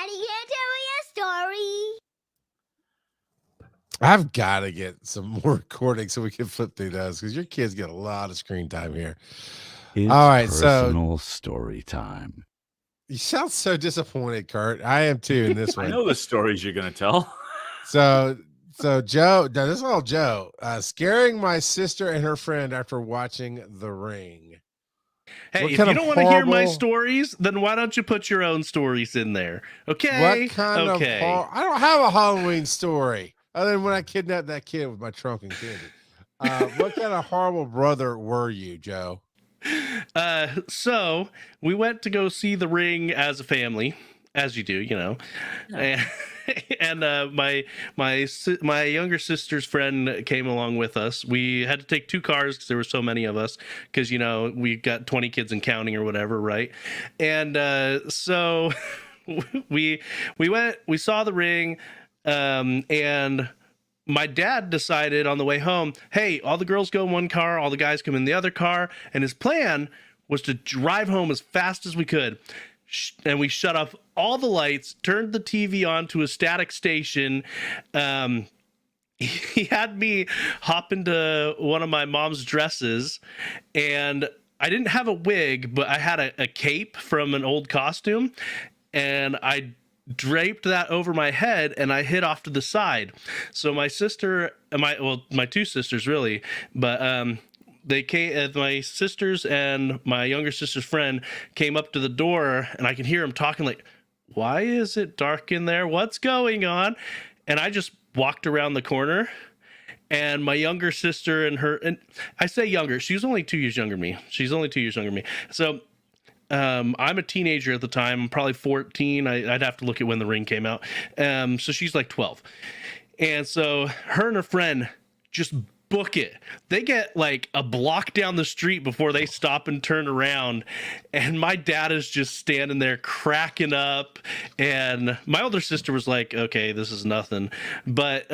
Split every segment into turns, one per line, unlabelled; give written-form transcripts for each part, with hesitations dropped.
Daddy can't tell me a story.
I've got to get some more recording so we can flip through those because your kids get a lot of screen time here.
It's
All right,
personal story time.
You sound so disappointed, Kurt. I am too in this one.
I know the stories you're going to tell.
So Joe, no, this is all Joe. Scaring my sister and her friend after watching The Ring.
Hey, if you don't want to hear my stories, then why don't you put your own stories in there? Okay.
What kind of I don't have a Halloween story other than when I kidnapped that kid with my trunk and candy. What kind of horrible brother were you, Joe?
So we went to go see The Ring as a family, as you do, you know. Yeah. And my younger sister's friend came along with us. We had to take two cars because there were so many of us. Because we got 20 kids and counting or whatever, right? And so we went. We saw The Ring, and my dad decided on the way home, hey, all the girls go in one car, all the guys come in the other car, and his plan was to drive home as fast as we could. And we shut off all the lights, turned the TV on to a static station. He had me hop into one of my mom's dresses, and I didn't have a wig, but I had a cape from an old costume, and I draped that over my head, and I hid off to the side. So my sister, my two sisters really, but they came, my sisters and my younger sister's friend came up to the door, and I can hear them talking like, why is it dark in there? What's going on? And I just walked around the corner, and my younger sister and I say younger, she's only 2 years younger than me. She's only 2 years younger than me. So I'm a teenager at the time. I'm probably 14. I'd have to look at when The Ring came out. So she's like 12. And so her and her friend just book it. They get like a block down the street before they stop and turn around, and my dad is just standing there cracking up, and my older sister was like, okay, this is nothing. But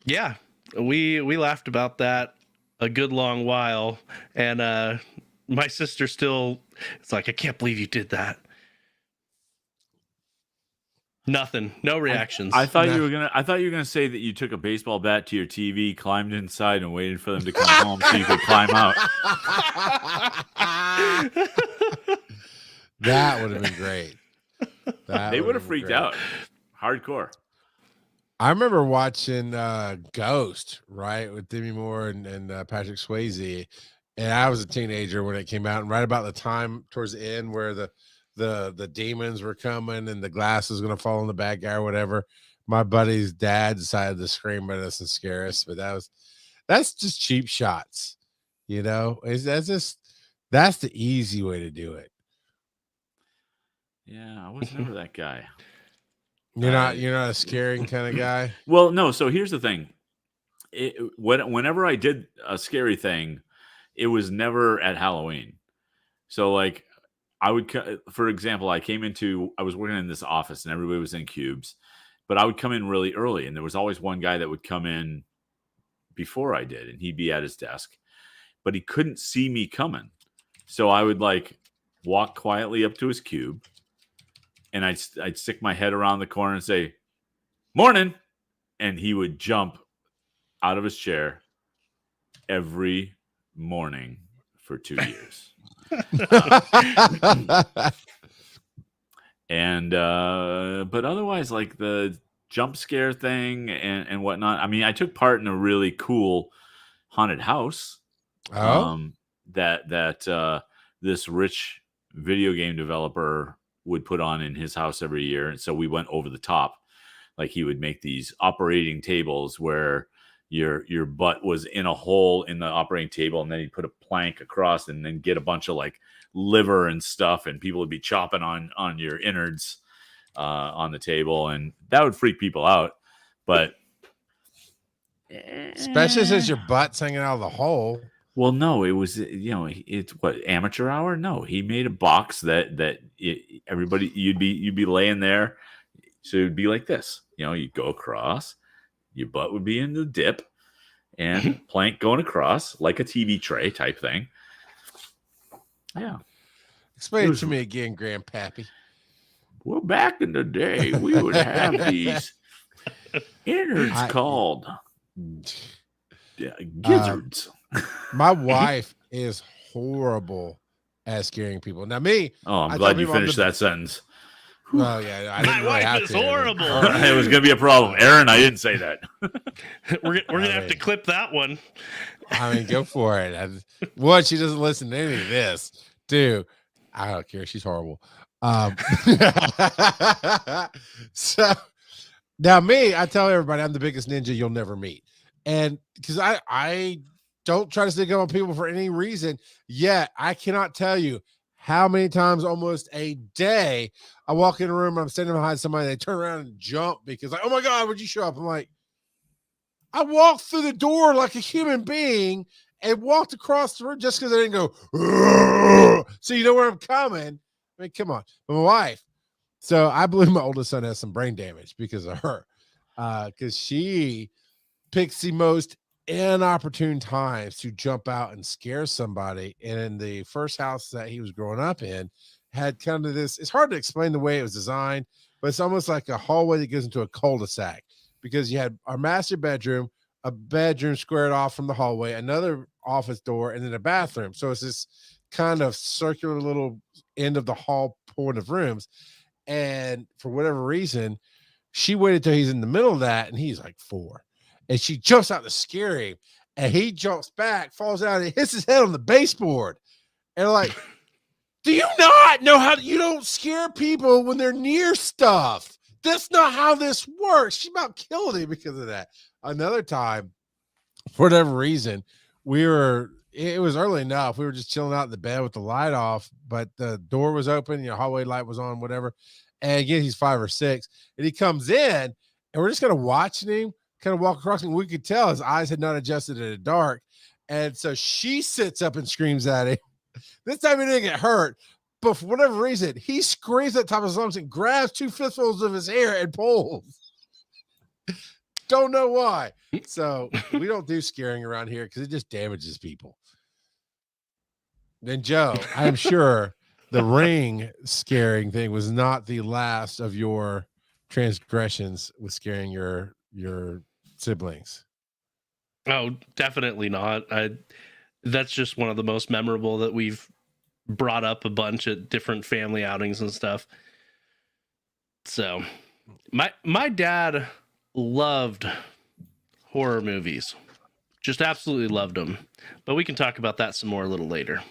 yeah, we laughed about that a good long while, and my sister still, it's like, I can't believe you did that. Nothing. No reactions.
I thought you were gonna say that you took a baseball bat to your TV, climbed inside, and waited for them to come home so you could climb out.
That would have been great.
They would have freaked out. Hardcore.
I remember watching Ghost, right, with Demi Moore and Patrick Swayze, and I was a teenager when it came out, and right about the time towards the end where the demons were coming and the glass was going to fall on the bad guy or whatever, my buddy's dad decided to scream at us and scare us. But that's just cheap shots, that's the easy way to do it.
Yeah, I was never that guy.
You're not a scaring kind of guy.
Well, no. So here's the thing. Whenever I did a scary thing, it was never at Halloween. So like, I would, for example, I was working in this office and everybody was in cubes, but I would come in really early, and there was always one guy that would come in before I did, and he'd be at his desk, but he couldn't see me coming. So I would like walk quietly up to his cube, and I'd stick my head around the corner and say, "Morning," and he would jump out of his chair every morning for 2 years. And but otherwise, like the jump scare thing and whatnot, I mean, I took part in a really cool haunted house that this rich video game developer would put on in his house every year. And so we went over the top. Like, he would make these operating tables where your butt was in a hole in the operating table, and then he'd put a plank across and then get a bunch of like liver and stuff, and people would be chopping on your innards on the table, and that would freak people out. But
especially since your butt's hanging out of the hole.
Well, no, it was, it's what, amateur hour? No, he made a box that everybody, you'd be laying there, so it'd be like this. You'd go across. Your butt would be in the dip, and plank going across like a TV tray type thing. Yeah.
Explain it to me again, Grandpappy.
Well, back in the day, we would have these innards
I-
called
Uh,
gizzards.
my wife is horrible at scaring people. Now, me,
Oh, I'm
I
glad
tell
you
people I'm
finished
the-
that sentence.
Well, yeah, I didn't
My
really
wife
have
is
to.
horrible.
It was going to be a problem. Aaron, I didn't say that.
We're gonna have to
mean-
clip that one.
I mean, go for it. One, she doesn't listen to any of this. Two, I don't care. She's horrible. So now me, I tell everybody I'm the biggest ninja you'll never meet. And because I don't try to stick up on people for any reason, yet I cannot tell you how many times almost a day I walk in a room, I'm standing behind somebody, they turn around and jump because like, oh my God, would you show up? I'm like, I walked through the door like a human being and walked across the room just because I didn't go, "Ugh." So you know where I'm coming. I mean, come on. But my wife, so I believe my oldest son has some brain damage because of her. Because she picks the most inopportune times to jump out and scare somebody. And in the first house that he was growing up in, had kind of this, it's hard to explain the way it was designed, but it's almost like a hallway that goes into a cul-de-sac because you had our master bedroom, a bedroom squared off from the hallway, another office door, and then a bathroom. So it's this kind of circular little end of the hall point of rooms. And for whatever reason, she waited till he's in the middle of that, and he's like 4. And she jumps out to scare him, and he jumps back, falls out, and hits his head on the baseboard. And like, do you not know how you don't scare people when they're near stuff? That's not how this works. She about killed him because of that. Another time, for whatever reason, it was early enough. We were just chilling out in the bed with the light off, but the door was open, hallway light was on, whatever. And again, he's 5 or 6, and he comes in, and we're just kind of watching him kind of walk across, and we could tell his eyes had not adjusted in the dark. And so she sits up and screams at him. This time he didn't get hurt, but for whatever reason, he screams at the top of his lungs and grabs 2 fistfuls of his hair and pulls. Don't know why. So we don't do scaring around here because it just damages people. Then Joe, I am sure the ring scaring thing was not the last of your transgressions with scaring your siblings.
Oh, definitely not. That's just one of the most memorable that we've brought up a bunch at different family outings and stuff. So my dad loved horror movies. Just absolutely loved them. But we can talk about that some more a little later.